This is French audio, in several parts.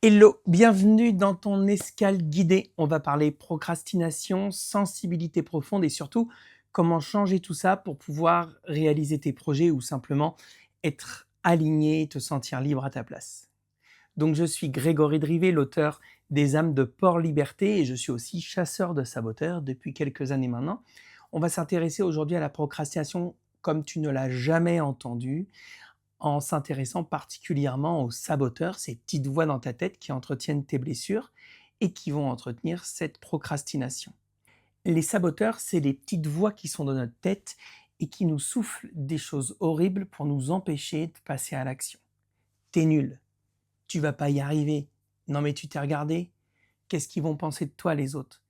Hello, bienvenue dans ton escale guidée. On va parler procrastination, sensibilité profonde et surtout comment changer tout ça pour pouvoir réaliser tes projets ou simplement être aligné et te sentir libre à ta place. Donc je suis Grégory Drivet, l'auteur des âmes de Port-Liberté et je suis aussi chasseur de saboteurs depuis quelques années maintenant. On va s'intéresser aujourd'hui à la procrastination comme tu ne l'as jamais entendu, en s'intéressant particulièrement aux saboteurs, ces petites voix dans ta tête qui entretiennent tes blessures et qui vont entretenir cette procrastination. Les saboteurs, c'est les petites voix qui sont dans notre tête et qui nous soufflent des choses horribles pour nous empêcher de passer à l'action. T'es nul, tu vas pas y arriver, non mais tu t'es regardé, qu'est-ce qu'ils vont penser de toi les autres?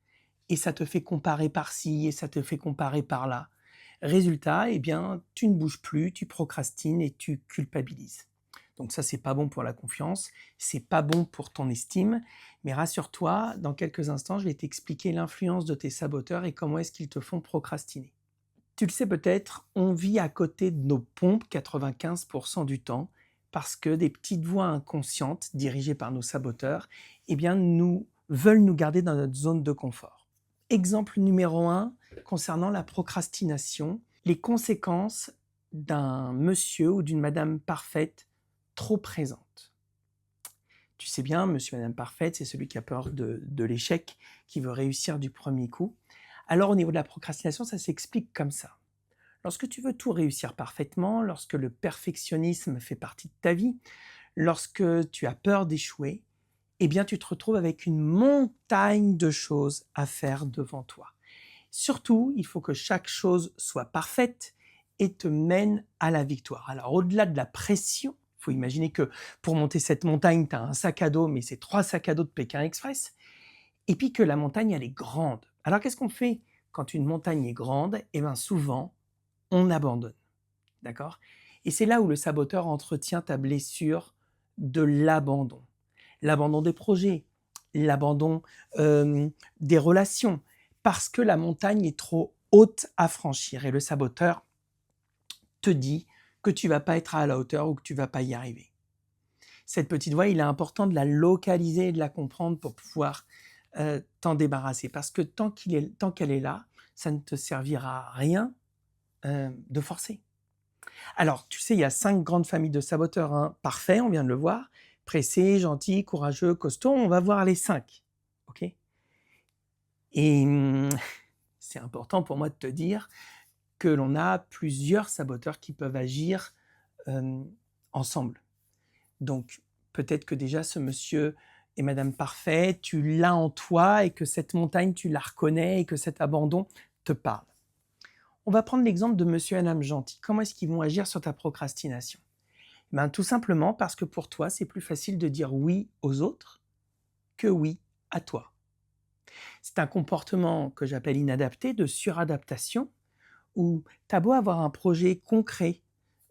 Et ça te fait comparer par-ci et ça te fait comparer par-là. Résultat, eh bien, tu ne bouges plus, tu procrastines et tu culpabilises. Donc ça, c'est pas bon pour la confiance, c'est pas bon pour ton estime, mais rassure-toi, dans quelques instants, je vais t'expliquer l'influence de tes saboteurs et comment est-ce qu'ils te font procrastiner. Tu le sais peut-être, on vit à côté de nos pompes 95% du temps parce que des petites voix inconscientes dirigées par nos saboteurs, eh bien, nous veulent nous garder dans notre zone de confort. Exemple numéro 1, concernant la procrastination, les conséquences d'un monsieur ou d'une madame parfaite trop présente. Tu sais bien, monsieur, madame parfaite, c'est celui qui a peur de l'échec, qui veut réussir du premier coup. Alors au niveau de la procrastination, ça s'explique comme ça. Lorsque tu veux tout réussir parfaitement, lorsque le perfectionnisme fait partie de ta vie, lorsque tu as peur d'échouer, eh bien tu te retrouves avec une montagne de choses à faire devant toi. Surtout, il faut que chaque chose soit parfaite et te mène à la victoire. Alors au-delà de la pression, il faut imaginer que pour monter cette montagne, tu as un sac à dos, mais c'est 3 sacs à dos de Pékin Express, et puis que la montagne, elle est grande. Alors qu'est-ce qu'on fait quand une montagne est grande? Eh bien souvent, on abandonne. D'accord? Et c'est là où le saboteur entretient ta blessure de l'abandon. L'abandon des projets, l'abandon des relations, parce que la montagne est trop haute à franchir. Et le saboteur te dit que tu vas pas être à la hauteur ou que tu vas pas y arriver. Cette petite voix, il est important de la localiser et de la comprendre pour pouvoir t'en débarrasser. Parce que tant qu'elle est là, ça ne te servira à rien de forcer. Alors, tu sais, il y a 5 grandes familles de saboteurs, hein. Parfait, on vient de le voir. Pressé, gentil, courageux, costaud, on va voir les 5. OK? Et c'est important pour moi de te dire que l'on a plusieurs saboteurs qui peuvent agir ensemble. Donc, peut-être que déjà ce monsieur et madame parfait, tu l'as en toi et que cette montagne, tu la reconnais et que cet abandon te parle. On va prendre l'exemple de monsieur et madame gentil. Comment est-ce qu'ils vont agir sur ta procrastination? Ben, tout simplement parce que pour toi, c'est plus facile de dire oui aux autres que oui à toi. C'est un comportement que j'appelle inadapté, de suradaptation, où tu as beau avoir un projet concret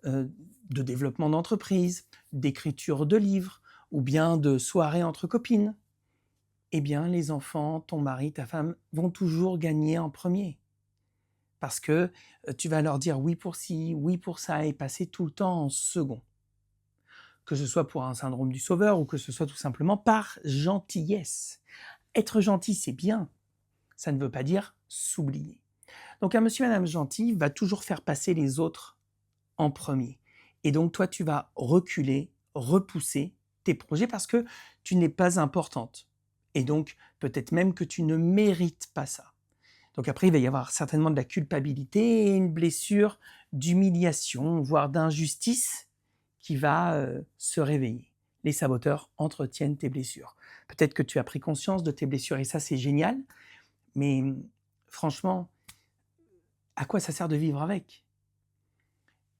de développement d'entreprise, d'écriture de livres, ou bien de soirée entre copines, eh bien les enfants, ton mari, ta femme vont toujours gagner en premier. Parce que tu vas leur dire oui pour ci, oui pour ça, et passer tout le temps en second. Que ce soit pour un syndrome du sauveur ou que ce soit tout simplement par gentillesse. Être gentil, c'est bien, ça ne veut pas dire s'oublier. Donc un monsieur et madame gentil va toujours faire passer les autres en premier. Et donc toi, tu vas reculer, repousser tes projets parce que tu n'es pas importante. Et donc peut-être même que tu ne mérites pas ça. Donc après, il va y avoir certainement de la culpabilité et une blessure d'humiliation, voire d'injustice qui va se réveiller. Les saboteurs entretiennent tes blessures. Peut-être que tu as pris conscience de tes blessures et ça, c'est génial. Mais franchement, à quoi ça sert de vivre avec?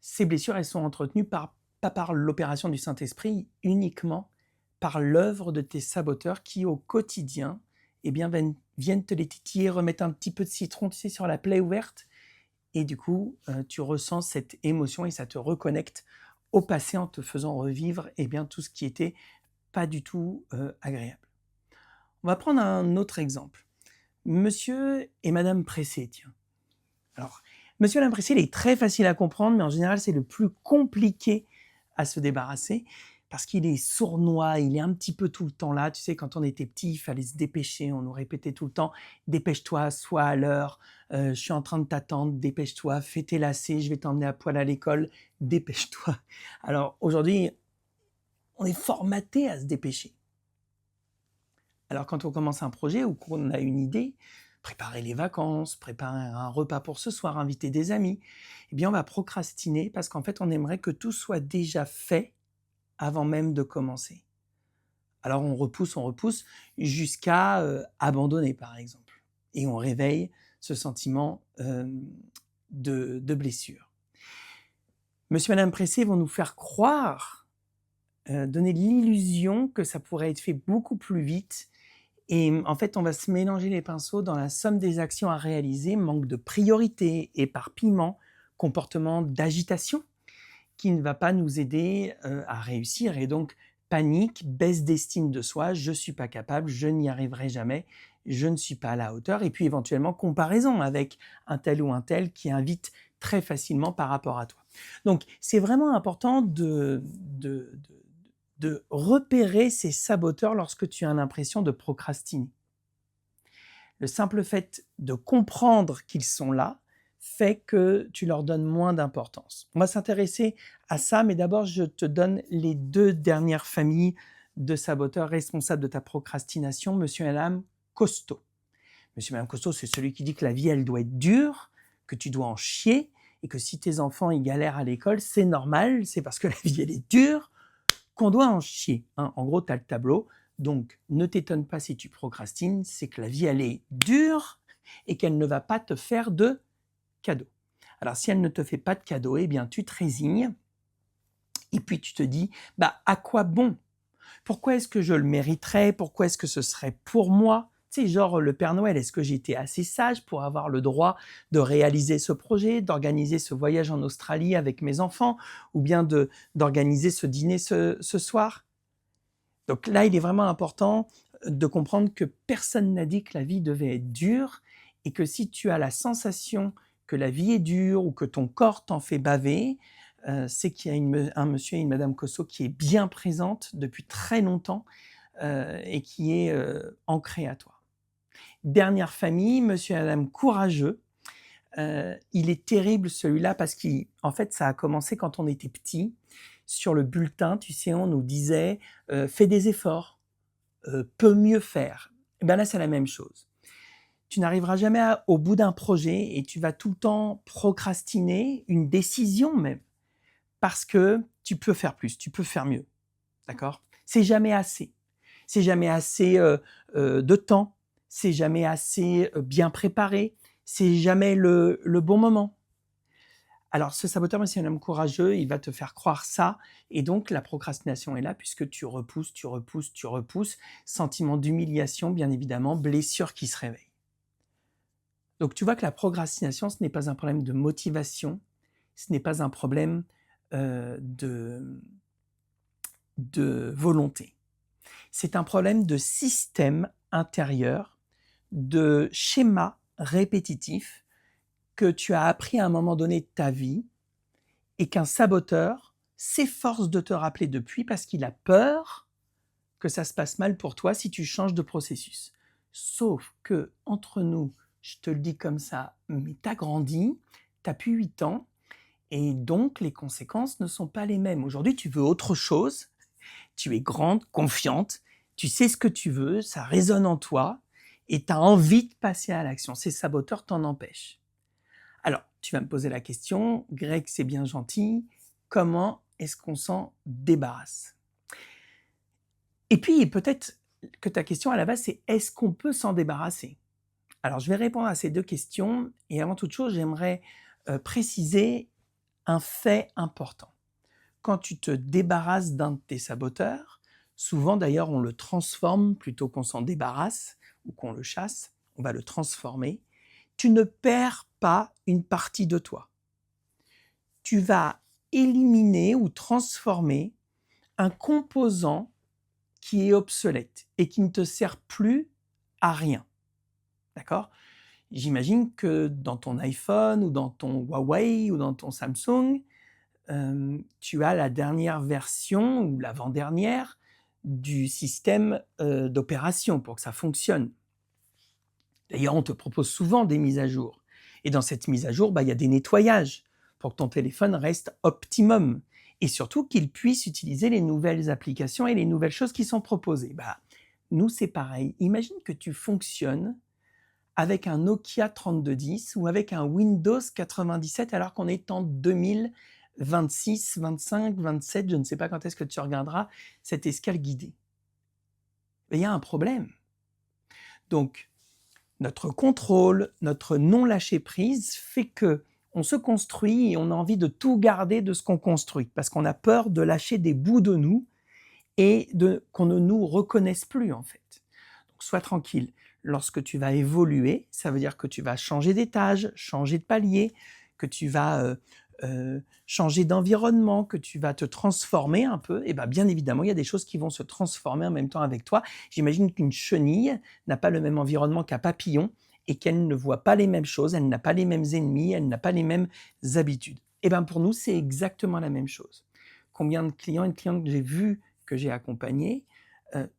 Ces blessures, elles sont entretenues pas par l'opération du Saint-Esprit, uniquement par l'œuvre de tes saboteurs qui, au quotidien, eh bien, viennent te les titiller, remettre un petit peu de citron, tu sais, sur la plaie ouverte. Et du coup, tu ressens cette émotion et ça te reconnecte au passé en te faisant revivre eh bien, tout ce qui était pas du tout agréable. On va prendre un autre exemple. Monsieur et madame Pressé, tiens. Alors, monsieur et madame Pressé, il est très facile à comprendre, mais en général, c'est le plus compliqué à se débarrasser parce qu'il est sournois, il est un petit peu tout le temps là. Tu sais, quand on était petit, il fallait se dépêcher, on nous répétait tout le temps: «Dépêche-toi, sois à l'heure, je suis en train de t'attendre, dépêche-toi, fais tes lacets, je vais t'emmener à poil à l'école, dépêche-toi». Alors aujourd'hui, on est formaté à se dépêcher. Alors quand on commence un projet ou qu'on a une idée, préparer les vacances, préparer un repas pour ce soir, inviter des amis, eh bien on va procrastiner parce qu'en fait on aimerait que tout soit déjà fait avant même de commencer. Alors on repousse jusqu'à abandonner par exemple. Et on réveille ce sentiment de blessure. Monsieur et Madame Pressé vont nous faire croire, donner l'illusion que ça pourrait être fait beaucoup plus vite. Et en fait, on va se mélanger les pinceaux dans la somme des actions à réaliser, manque de priorité, éparpillement, comportement d'agitation qui ne va pas nous aider à réussir. Et donc, panique, baisse d'estime de soi, je ne suis pas capable, je n'y arriverai jamais, je ne suis pas à la hauteur. Et puis éventuellement, comparaison avec un tel ou un tel qui invite très facilement par rapport à toi. Donc, c'est vraiment important de repérer ces saboteurs lorsque tu as l'impression de procrastiner. Le simple fait de comprendre qu'ils sont là fait que tu leur donnes moins d'importance. On va s'intéresser à ça, mais d'abord, je te donne les 2 dernières familles de saboteurs responsables de ta procrastination, monsieur et madame costaud. Monsieur et madame costaud, c'est celui qui dit que la vie, elle doit être dure, que tu dois en chier, et que si tes enfants, ils galèrent à l'école, c'est normal, c'est parce que la vie, elle est dure, qu'on doit en chier. Hein. En gros, tu as le tableau. Donc, ne t'étonne pas si tu procrastines, c'est que la vie, elle est dure et qu'elle ne va pas te faire de cadeaux. Alors, si elle ne te fait pas de cadeaux, eh bien, tu te résignes et puis tu te dis, bah, à quoi bon? Pourquoi est-ce que je le mériterais? Pourquoi est-ce que ce serait pour moi? Tu sais, genre le Père Noël, est-ce que j'ai été assez sage pour avoir le droit de réaliser ce projet, d'organiser ce voyage en Australie avec mes enfants, ou bien d'organiser ce dîner ce soir? Donc là, il est vraiment important de comprendre que personne n'a dit que la vie devait être dure et que si tu as la sensation que la vie est dure ou que ton corps t'en fait baver, c'est qu'il y a un monsieur et une madame Cosso qui est bien présente depuis très longtemps et qui est ancrée à toi. Dernière famille, monsieur et madame courageux. Il est terrible celui-là parce qu'en fait, ça a commencé quand on était petit. Sur le bulletin, tu sais, on nous disait fais des efforts, peut mieux faire. Et bien là, c'est la même chose. Tu n'arriveras jamais au bout d'un projet et tu vas tout le temps procrastiner une décision même parce que tu peux faire plus, tu peux faire mieux. D'accord? C'est jamais assez. C'est jamais assez de temps. C'est jamais assez bien préparé. C'est jamais le bon moment. Alors, ce saboteur, c'est un homme courageux, il va te faire croire ça, et donc la procrastination est là puisque tu repousses, sentiment d'humiliation, bien évidemment, blessure qui se réveille. Donc, tu vois que la procrastination, ce n'est pas un problème de motivation, ce n'est pas un problème de volonté. C'est un problème de système intérieur, de schéma répétitif que tu as appris à un moment donné de ta vie et qu'un saboteur s'efforce de te rappeler depuis parce qu'il a peur que ça se passe mal pour toi si tu changes de processus. Sauf que, entre nous, je te le dis comme ça, mais t'as grandi, t'as plus 8 ans, et donc les conséquences ne sont pas les mêmes. Aujourd'hui, tu veux autre chose, tu es grande, confiante, tu sais ce que tu veux, ça résonne en toi, et tu as envie de passer à l'action. Ces saboteurs t'en empêchent. Alors, tu vas me poser la question, Greg, c'est bien gentil, comment est-ce qu'on s'en débarrasse? Et puis, peut-être que ta question à la base, c'est est-ce qu'on peut s'en débarrasser? Alors, je vais répondre à ces 2 questions et avant toute chose, j'aimerais préciser un fait important. Quand tu te débarrasses d'un de tes saboteurs, souvent d'ailleurs on le transforme plutôt qu'on s'en débarrasse ou qu'on le chasse, on va le transformer, tu ne perds pas une partie de toi. Tu vas éliminer ou transformer un composant qui est obsolète et qui ne te sert plus à rien. D'accord? J'imagine que dans ton iPhone ou dans ton Huawei ou dans ton Samsung, tu as la dernière version ou l'avant-dernière du système d'opération pour que ça fonctionne. D'ailleurs, on te propose souvent des mises à jour. Et dans cette mise à jour, il y a des nettoyages pour que ton téléphone reste optimum. Et surtout qu'il puisse utiliser les nouvelles applications et les nouvelles choses qui sont proposées. Nous, c'est pareil. Imagine que tu fonctionnes avec un Nokia 3210 ou avec un Windows 97 alors qu'on est en 2026, 25, 27, je ne sais pas quand est-ce que tu regarderas cette escale guidée. Mais il y a un problème. Donc, notre contrôle, notre non-lâcher-prise fait que on se construit et on a envie de tout garder de ce qu'on construit parce qu'on a peur de lâcher des bouts de nous et qu'on ne nous reconnaisse plus en fait. Donc sois tranquille. Lorsque tu vas évoluer, ça veut dire que tu vas changer d'étage, changer de palier, que tu vas changer d'environnement, que tu vas te transformer un peu. Et bien évidemment, il y a des choses qui vont se transformer en même temps avec toi. J'imagine qu'une chenille n'a pas le même environnement qu'un papillon et qu'elle ne voit pas les mêmes choses, elle n'a pas les mêmes ennemis, elle n'a pas les mêmes habitudes. Pour nous, c'est exactement la même chose. Combien de clients et de clientes que j'ai vus, que j'ai accompagnés,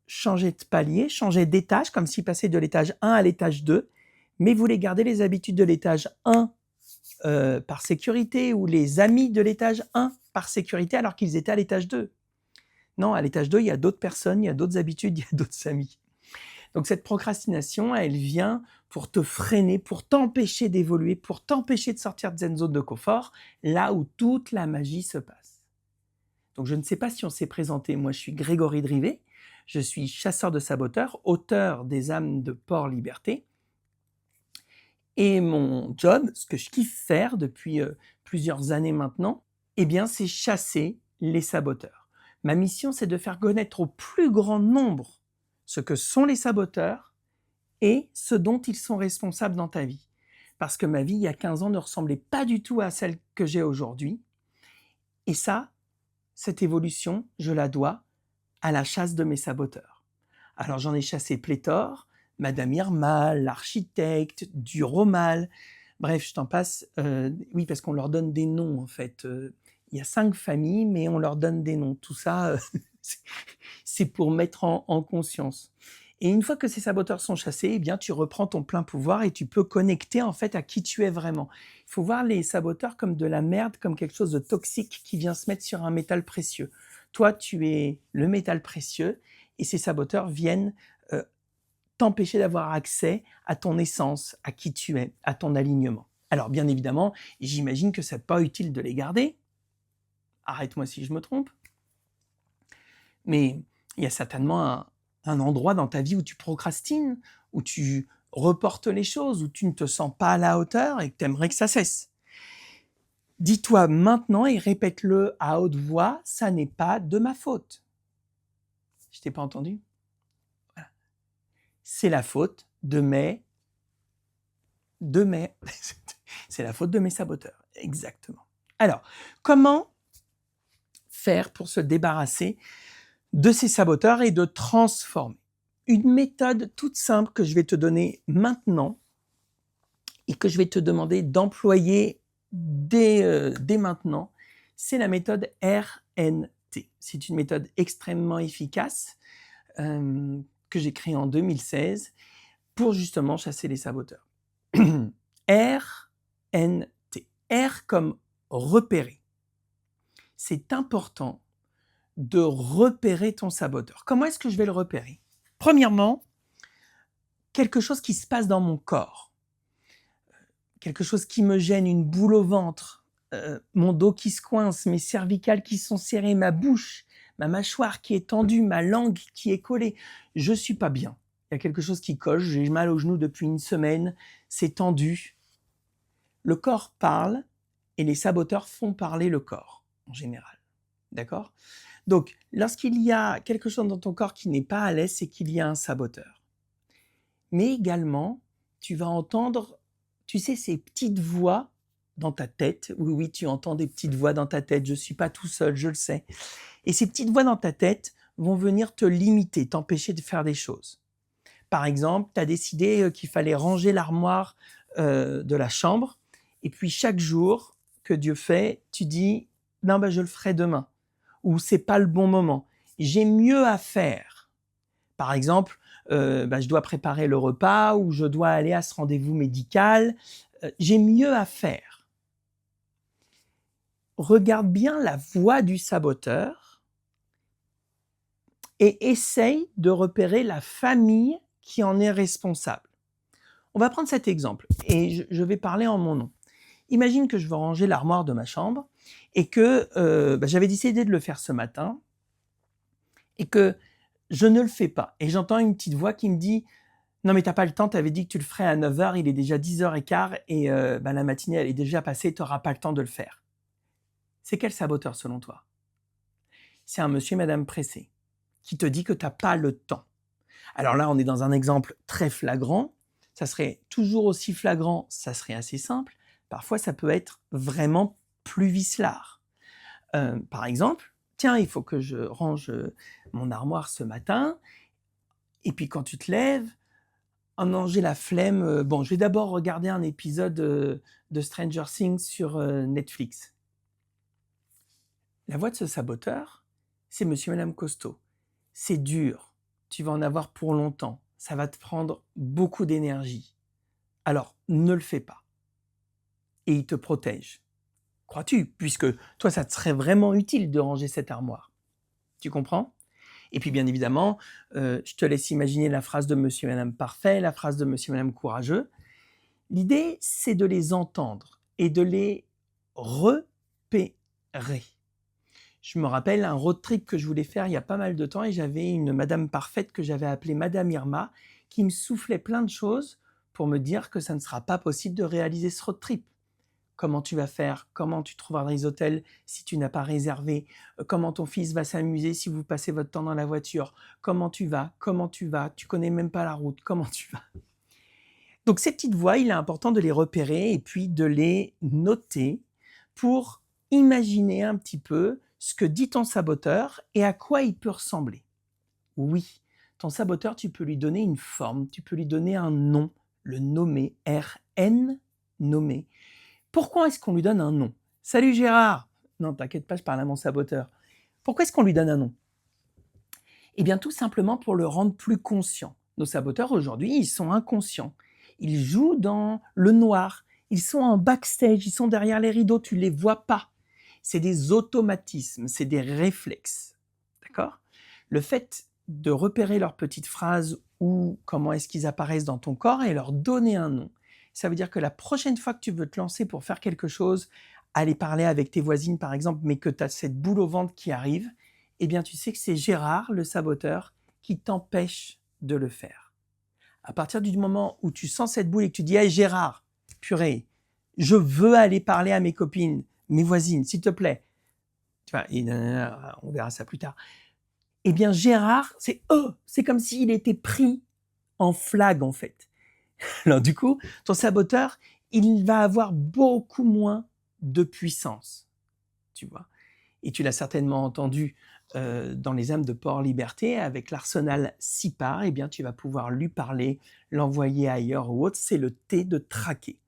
changer de palier, changer d'étage, comme s'ils passaient de l'étage 1 à l'étage 2, mais voulaient garder les habitudes de l'étage 1 par sécurité ou les amis de l'étage 1 par sécurité alors qu'ils étaient à l'étage 2. Non, à l'étage 2, il y a d'autres personnes, il y a d'autres habitudes, il y a d'autres amis. Donc cette procrastination, elle vient pour te freiner, pour t'empêcher d'évoluer, pour t'empêcher de sortir de cette zone de confort, là où toute la magie se passe. Donc je ne sais pas si on s'est présenté, moi je suis Grégory Drivet, je suis chasseur de saboteurs, auteur des âmes de Port-Liberté. Et mon job, ce que je kiffe faire depuis plusieurs années maintenant, c'est chasser les saboteurs. Ma mission, c'est de faire connaître au plus grand nombre ce que sont les saboteurs et ce dont ils sont responsables dans ta vie. Parce que ma vie, il y a 15 ans, ne ressemblait pas du tout à celle que j'ai aujourd'hui. Et ça, cette évolution, je la dois à la chasse de mes saboteurs. Alors j'en ai chassé pléthore, Madame Irma, l'architecte, Duromal, bref, je t'en passe. Oui, parce qu'on leur donne des noms en fait. Il y a 5 familles, mais on leur donne des noms. Tout ça, c'est pour mettre en conscience. Et une fois que ces saboteurs sont chassés, tu reprends ton plein pouvoir et tu peux connecter en fait à qui tu es vraiment. Il faut voir les saboteurs comme de la merde, comme quelque chose de toxique qui vient se mettre sur un métal précieux. Toi, tu es le métal précieux et ces saboteurs viennent t'empêcher d'avoir accès à ton essence, à qui tu es, à ton alignement. Alors bien évidemment, j'imagine que c'est pas utile de les garder. Arrête-moi si je me trompe. Mais il y a certainement un endroit dans ta vie où tu procrastines, où tu reportes les choses, où tu ne te sens pas à la hauteur et que tu aimerais que ça cesse. Dis-toi maintenant et répète-le à haute voix, ça n'est pas de ma faute. Je t'ai pas entendu? Voilà. C'est la faute de mes... c'est la faute de mes saboteurs, exactement. Alors, comment faire pour se débarrasser de ces saboteurs et de transformer? Une méthode toute simple que je vais te donner maintenant et que je vais te demander d'employer dès maintenant, c'est la méthode RNT. C'est une méthode extrêmement efficace que j'ai créée en 2016 pour justement chasser les saboteurs. RNT. R comme repérer. C'est important de repérer ton saboteur. Comment est-ce que je vais le repérer? Premièrement, quelque chose qui se passe dans mon corps. Quelque chose qui me gêne, une boule au ventre, mon dos qui se coince, mes cervicales qui sont serrées, ma bouche, ma mâchoire qui est tendue, ma langue qui est collée. Je suis pas bien. Il y a quelque chose qui coche, j'ai mal au genou depuis une semaine, c'est tendu. Le corps parle et les saboteurs font parler le corps, en général. D'accord? Donc, lorsqu'il y a quelque chose dans ton corps qui n'est pas à l'aise, c'est qu'il y a un saboteur. Mais également, tu vas entendre, tu sais, ces petites voix dans ta tête. Oui, tu entends des petites voix dans ta tête. Je ne suis pas tout seul, je le sais. Et ces petites voix dans ta tête vont venir te limiter, t'empêcher de faire des choses. Par exemple, tu as décidé qu'il fallait ranger l'armoire de la chambre. Et puis, chaque jour que Dieu fait, tu dis, non, bah, je le ferai demain, ou c'est pas le bon moment. J'ai mieux à faire. Par exemple, bah, je dois préparer le repas ou je dois aller à ce rendez-vous médical. J'ai mieux à faire. Regarde bien la voix du saboteur et essaye de repérer la famille qui en est responsable. On va prendre cet exemple et je vais parler en mon nom. Imagine que je veux ranger l'armoire de ma chambre et que bah, j'avais décidé de le faire ce matin et que je ne le fais pas. Et j'entends une petite voix qui me dit « Non mais t'as pas le temps, t'avais dit que tu le ferais à 9h, il est déjà 10h15 et bah, la matinée elle est déjà passée, t'auras pas le temps de le faire. » C'est quel saboteur selon toi? C'est un monsieur et madame pressé qui te dit que t'as pas le temps. Alors là, on est dans un exemple très flagrant. Ça serait toujours aussi flagrant, ça serait assez simple. Parfois, ça peut être vraiment plus vicelard. Par exemple, tiens, il faut que je range mon armoire ce matin. Et puis quand tu te lèves, oh non, j'ai la flemme. Bon, je vais d'abord regarder un épisode de Stranger Things sur Netflix. La voix de ce saboteur, c'est monsieur et madame Costaud. C'est dur, tu vas en avoir pour longtemps, ça va te prendre beaucoup d'énergie. Alors, ne le fais pas. Et il te protège. Crois-tu? Puisque toi, ça te serait vraiment utile de ranger cette armoire. Tu comprends? Et puis, bien évidemment, je te laisse imaginer la phrase de monsieur et madame parfait, la phrase de monsieur et madame courageux. L'idée, c'est de les entendre et de les repérer. Je me rappelle un road trip que je voulais faire il y a pas mal de temps et j'avais une madame parfaite que j'avais appelée Madame Irma qui me soufflait plein de choses pour me dire que ça ne sera pas possible de réaliser ce road trip. Comment tu vas faire? Comment tu trouveras des hôtels si tu n'as pas réservé? Comment ton fils va s'amuser si vous passez votre temps dans la voiture? Comment tu vas? Comment tu vas? Tu connais même pas la route. Comment tu vas? Donc ces petites voix, il est important de les repérer et puis de les noter pour imaginer un petit peu ce que dit ton saboteur et à quoi il peut ressembler. Oui, ton saboteur, tu peux lui donner une forme, tu peux lui donner un nom, le nommer, R-N, nommer. Pourquoi est-ce qu'on lui donne un nom? Salut Gérard! Non, t'inquiète pas, je parle à mon saboteur. Pourquoi est-ce qu'on lui donne un nom? Eh bien, tout simplement pour le rendre plus conscient. Nos saboteurs, aujourd'hui, ils sont inconscients. Ils jouent dans le noir. Ils sont en backstage, ils sont derrière les rideaux, tu ne les vois pas. C'est des automatismes, c'est des réflexes. D'accord? Le fait de repérer leurs petites phrases ou comment est-ce qu'ils apparaissent dans ton corps et leur donner un nom, ça veut dire que la prochaine fois que tu veux te lancer pour faire quelque chose, aller parler avec tes voisines par exemple, mais que tu as cette boule au ventre qui arrive, eh bien tu sais que c'est Gérard, le saboteur, qui t'empêche de le faire. À partir du moment où tu sens cette boule et que tu dis « Hey Gérard, purée, je veux aller parler à mes copines, mes voisines, s'il te plaît. » Tu vois, on verra ça plus tard. Eh bien Gérard, c'est comme s'il était pris en flag en fait. Alors du coup, ton saboteur, il va avoir beaucoup moins de puissance, tu vois. Et tu l'as certainement entendu dans les âmes de Port-Liberté, avec l'arsenal SIPAR, eh bien tu vas pouvoir lui parler, l'envoyer ailleurs ou autre, c'est le T de traquer.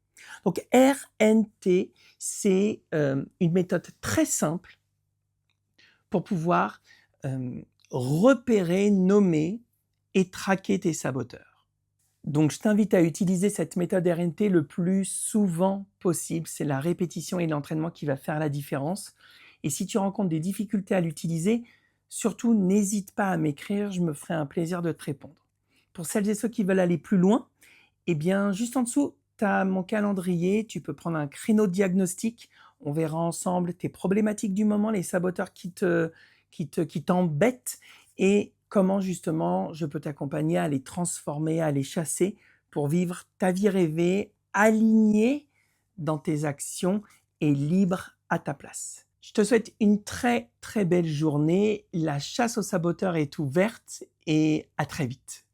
Donc RNT, c'est une méthode très simple pour pouvoir repérer, nommer et traquer tes saboteurs. Donc je t'invite à utiliser cette méthode RNT le plus souvent possible. C'est la répétition et l'entraînement qui va faire la différence. Et si tu rencontres des difficultés à l'utiliser, surtout n'hésite pas à m'écrire, je me ferai un plaisir de te répondre. Pour celles et ceux qui veulent aller plus loin, eh bien juste en dessous, tu as mon calendrier, tu peux prendre un créneau de diagnostic, on verra ensemble tes problématiques du moment, les saboteurs qui t'embêtent et comment justement je peux t'accompagner à les transformer, à les chasser pour vivre ta vie rêvée, alignée dans tes actions et libre à ta place. Je te souhaite une très très belle journée. La chasse aux saboteurs est ouverte et à très vite.